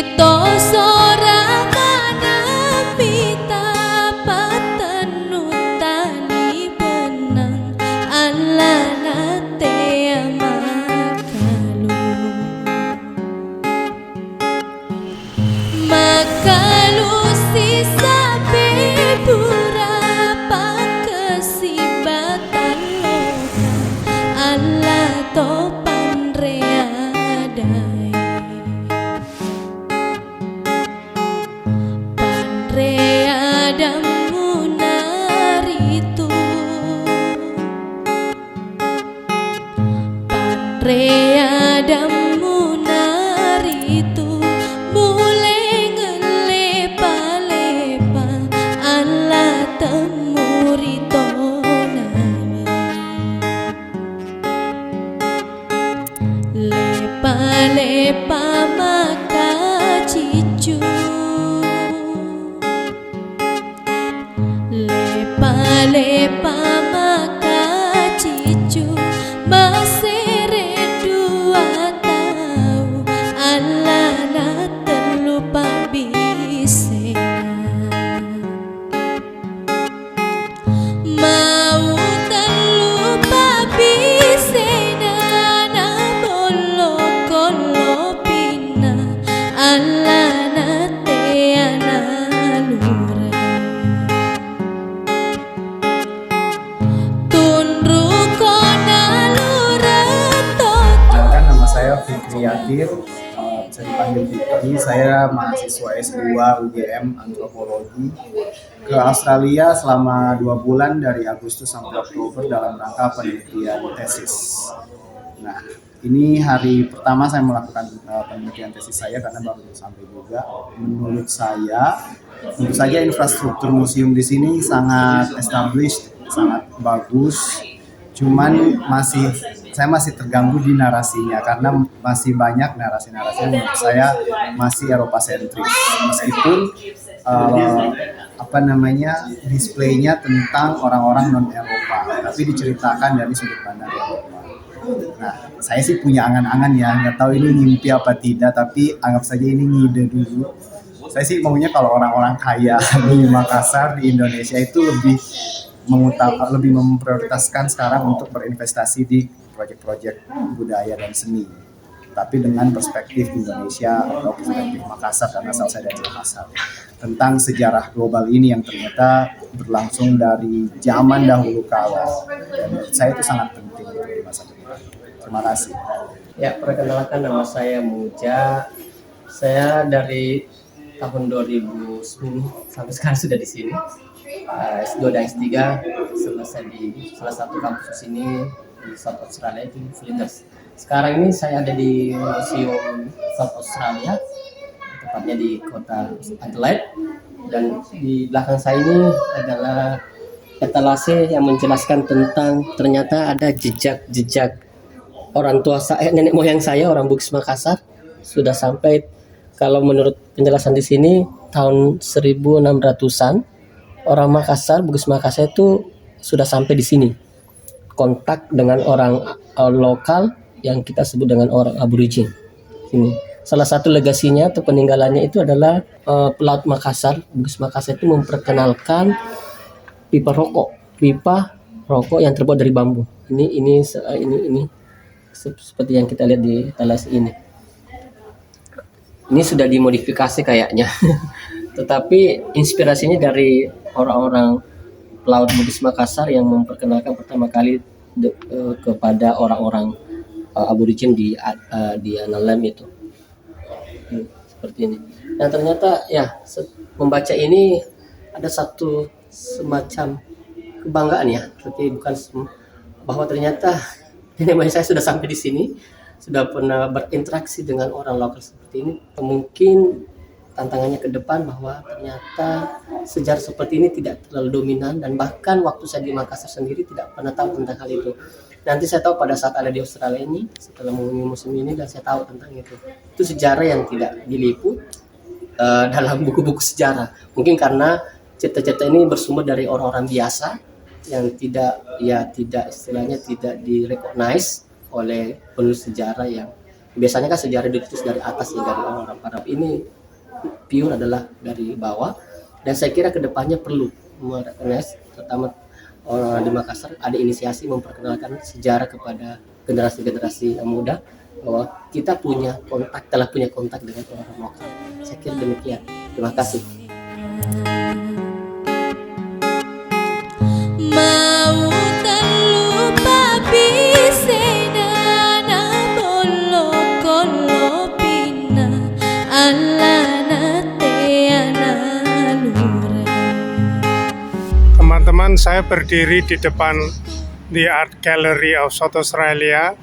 Ito sorangan pita patenutani benang alanate makalu sisa beberapa kesibatan lokal ala topan readai panreadamu naritu panreadamu naritu mulai ngelepa-lepa ala temurito nami lepa-lepa maka cicu lepa-lepa maka cicu masere dua tahu alana terlupa bisena mau terlupa bisena na bolo kolo pina alana teana lura tunru kona lura Perkenalkan, nama saya Fikri Yatir, bisa dipanggil Fikri. Saya mahasiswa S2 UGM Antropologi ke Australia selama 2 bulan dari Agustus sampai Oktober dalam rangka penelitian tesis. Nah, ini hari pertama saya melakukan penelitian tesis saya karena baru sampai juga. Menurut saya, tentu saja infrastruktur museum di sini sangat established, sangat bagus. Cuman saya masih terganggu di narasinya karena masih banyak narasi-narasi yang menurut saya masih Eropa sentris. Meskipun displaynya tentang orang-orang non Eropa, tapi diceritakan dari sudut pandang Eropa. Nah, saya sih punya angan-angan ya, nggak tahu ini mimpi apa tidak, tapi anggap saja ini ngide dulu. Saya sih maunya kalau orang-orang kaya di Makassar, di Indonesia itu lebih memprioritaskan sekarang untuk berinvestasi di proyek-proyek budaya dan seni, tapi dengan perspektif Indonesia atau perspektif Makassar karena asal saya dari Makassar, tentang sejarah global ini yang ternyata berlangsung dari zaman dahulu kala, dan menurut saya itu sangat penting untuk di masa depan. Terima kasih. Ya, perkenalkan, nama saya Muja. Saya dari tahun 2010 sampai sekarang sudah di sini. S2 dan S3 selesai di salah satu kampus sini di South Australia, itu Flinders. Sekarang ini saya ada di Museum South Australia, tepatnya di kota Adelaide, dan di belakang saya ini adalah etalase yang menjelaskan tentang ternyata ada jejak-jejak orang tua saya, nenek moyang saya, orang Bugis Makassar, sudah sampai, kalau menurut penjelasan di sini, tahun 1600-an. Orang Makassar, Bugis Makassar itu sudah sampai di sini. Kontak dengan orang lokal yang kita sebut dengan orang aborigin. Ini salah satu legasinya atau peninggalannya itu adalah Pelaut Makassar, Bugis Makassar itu memperkenalkan pipa rokok yang terbuat dari bambu. Ini seperti yang kita lihat di etalase ini. Ini sudah dimodifikasi kayaknya. Tetapi inspirasinya dari orang-orang pelaut Bugis Makassar yang memperkenalkan pertama kali kepada orang-orang aborigin di Analem itu. Seperti ini. Dan ternyata ya membaca ini ada satu semacam kebanggaan ya, seperti bukan bahwa ternyata nenek moyang saya sudah sampai di sini, sudah pernah berinteraksi dengan orang lokal seperti ini. Mungkin tantangannya ke depan bahwa ternyata sejarah seperti ini tidak terlalu dominan, dan bahkan waktu saya di Makassar sendiri tidak pernah tahu tentang hal itu. Nanti saya tahu pada saat ada di Australia ini, setelah mengunjungi museum ini, dan saya tahu tentang itu. Itu sejarah yang tidak diliput dalam buku-buku sejarah. Mungkin karena cerita-cerita ini bersumber dari orang-orang biasa yang tidak istilahnya tidak direcognize oleh penulis sejarah yang Biasanya kan sejarah ditulis dari atas ya, dari orang Arab. Ini pure adalah dari bawah, dan saya kira kedepannya perlu merekognize, terutama orang di Makassar, ada inisiasi memperkenalkan sejarah kepada generasi-generasi yang muda, bahwa kita telah punya kontak dengan orang lokal. Saya kira demikian. Terima kasih. Mau telu papisena na bolo kolo pina alana teana lura. Teman-teman, saya berdiri di depan The Art Gallery of South Australia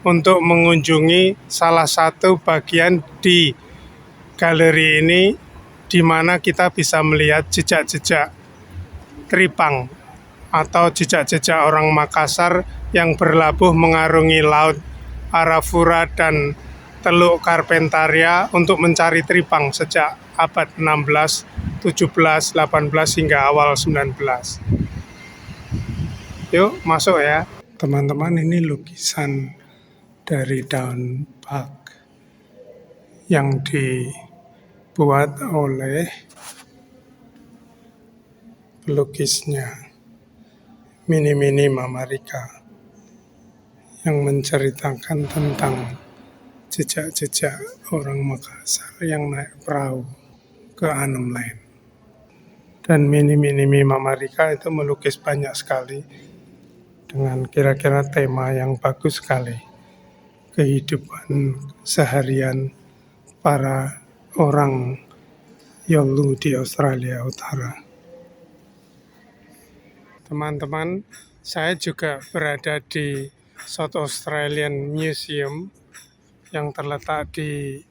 untuk mengunjungi salah satu bagian di galeri ini, di mana kita bisa melihat jejak-jejak Tripang atau jejak-jejak orang Makassar yang berlabuh mengarungi laut Arafura dan Teluk Carpentaria untuk mencari Tripang sejak abad 16, 17, 18 hingga awal 19. Yuk masuk ya. Teman-teman, ini lukisan dari daun bak yang dibuat oleh pelukisnya Mini Mamarika, yang menceritakan tentang jejak-jejak orang Makassar yang naik perahu ke Anem Land. Dan Mini Mamarika itu melukis banyak sekali dengan kira-kira tema yang bagus sekali. Kehidupan seharian para orang Yolngu di Australia Utara. Teman-teman, saya juga berada di South Australian Museum yang terletak di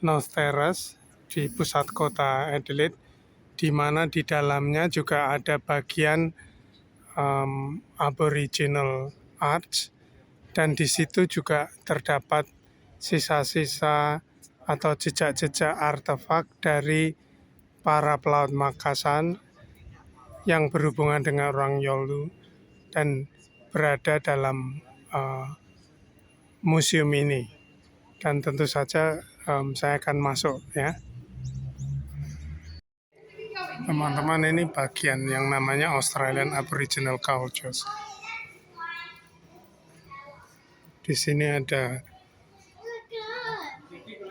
North Terrace di pusat kota Adelaide, di mana di dalamnya juga ada bagian Aboriginal Arts, dan di situ juga terdapat sisa-sisa atau jejak-jejak artefak dari para pelaut Makassar yang berhubungan dengan orang Yolngu dan berada dalam museum ini. Dan tentu saja saya akan masuk ya. Teman-teman, ini bagian yang namanya Australian Aboriginal Cultures. Di sini ada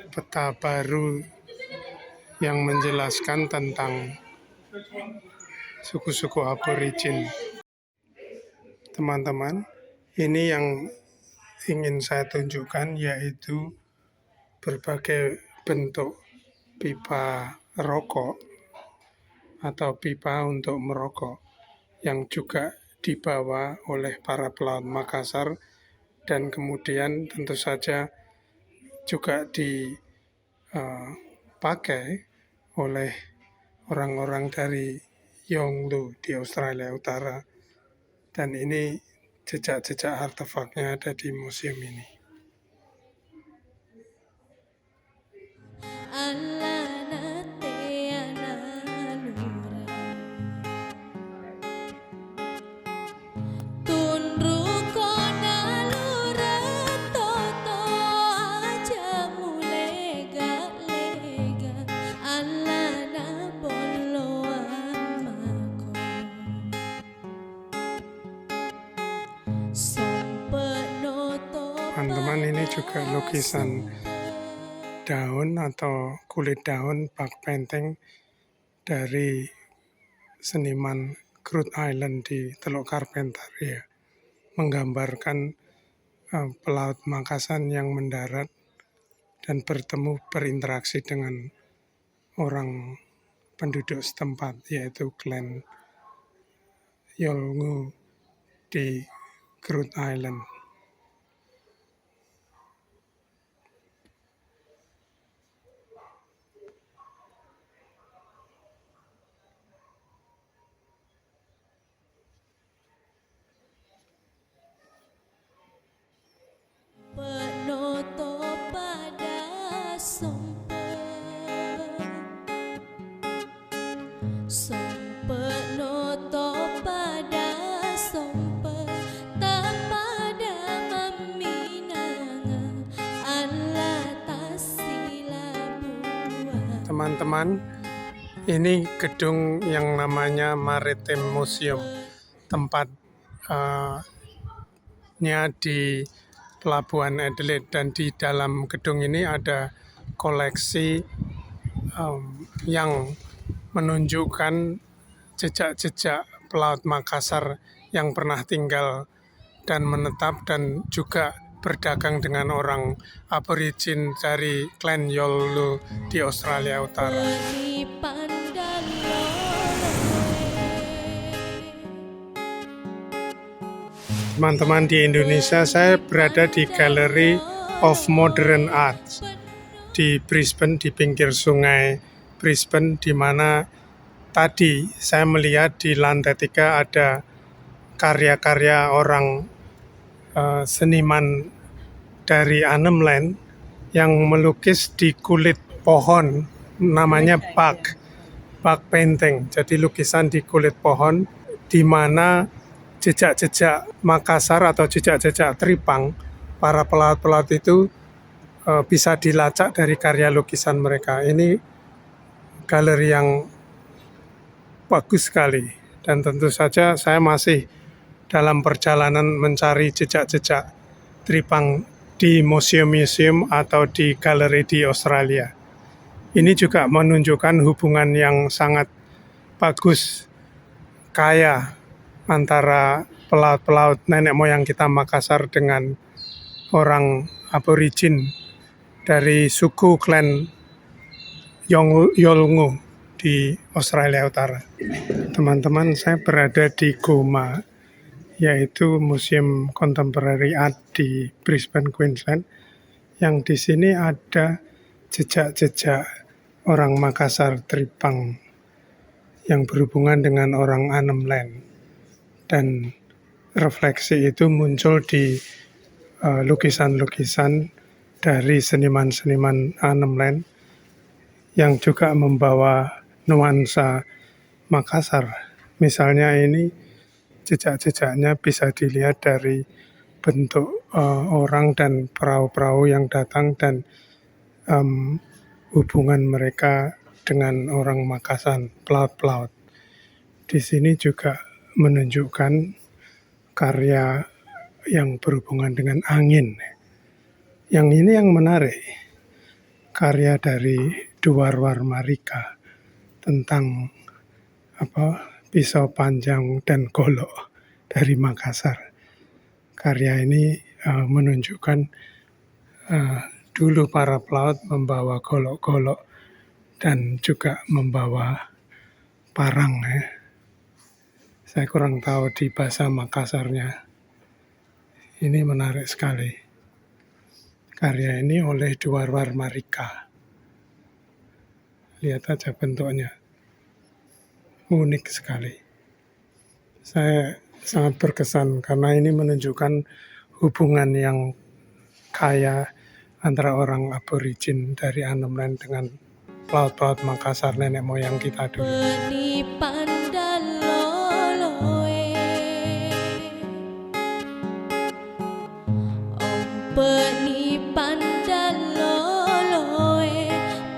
peta baru yang menjelaskan tentang suku-suku aborigin. Teman-teman, ini yang ingin saya tunjukkan, yaitu berbagai bentuk pipa rokok atau pipa untuk merokok yang juga dibawa oleh para pelaut Makassar, dan kemudian tentu saja juga dipakai oleh orang-orang dari Yolngu di Australia Utara. Dan ini jejak-jejak artefaknya ada di museum ini. Alana teana lura. Tunru kona lura toto aja mulega lega alana bolo amako. Teman-teman, ini juga lukisan daun atau kulit daun bak penteng dari seniman Groote Eylandt di Teluk Carpentaria, menggambarkan pelaut Makassar yang mendarat dan berinteraksi dengan orang penduduk setempat, yaitu klan Yolngu di Groote Eylandt. Penoto pada penoto pada tak pada meminang ala teman-teman, ini gedung yang namanya Maritime Museum, tempatnya di Pelabuhan Adelaide, dan di dalam gedung ini ada koleksi yang menunjukkan jejak-jejak pelaut Makassar yang pernah tinggal dan menetap dan juga berdagang dengan orang aborigin dari Klen Yolngu di Australia Utara. Peni pandalo Teman-teman, di Indonesia saya berada di Gallery of Modern Art di Brisbane, di pinggir sungai Brisbane, di mana tadi saya melihat di lantai 3 ada karya-karya orang seniman dari Arnhem Land yang melukis di kulit pohon, namanya bark painting. Jadi lukisan di kulit pohon di mana jejak-jejak Makassar atau jejak-jejak Tripang, para pelaut-pelaut itu bisa dilacak dari karya lukisan mereka. Ini galeri yang bagus sekali, dan tentu saja saya masih dalam perjalanan mencari jejak-jejak Tripang di museum-museum atau di galeri di Australia. Ini juga menunjukkan hubungan yang sangat bagus, kaya antara pelaut-pelaut nenek moyang kita Makassar dengan orang aborigin dari suku Klen Yolngu di Australia Utara. Teman-teman, saya berada di GOMA, yaitu Museum Contemporary Art di Brisbane, Queensland, yang di sini ada jejak-jejak orang Makassar Tripang yang berhubungan dengan orang Arnhem Land, dan refleksi itu muncul di lukisan-lukisan dari seniman-seniman Arnhem Land yang juga membawa nuansa Makassar. Misalnya ini jejak-jejaknya bisa dilihat dari bentuk orang dan perahu-perahu yang datang, dan hubungan mereka dengan orang Makassar, pelaut-pelaut. Di sini juga menunjukkan karya yang berhubungan dengan angin. Yang ini yang menarik, karya dari Duarwar Marika tentang pisau panjang dan golok dari Makassar. Karya ini menunjukkan dulu para pelaut membawa golok-golok dan juga membawa parang. Saya kurang tahu di bahasa Makassarnya. Ini menarik sekali. Karya ini oleh Duarwar Marika. Lihat aja bentuknya. Unik sekali. Saya sangat berkesan karena ini menunjukkan hubungan yang kaya antara orang aborigin dari Arnhem Land dengan pelaut-pelaut Makassar nenek moyang kita dulu. Peni pandalo Peni pandalo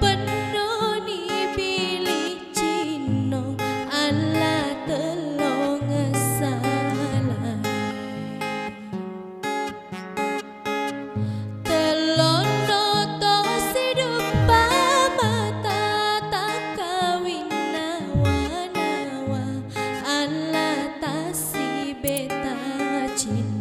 penuh ni pilih cino ala telong salah telon noto sidupa mata tak kawin nawa-nawa ala tasi beta cino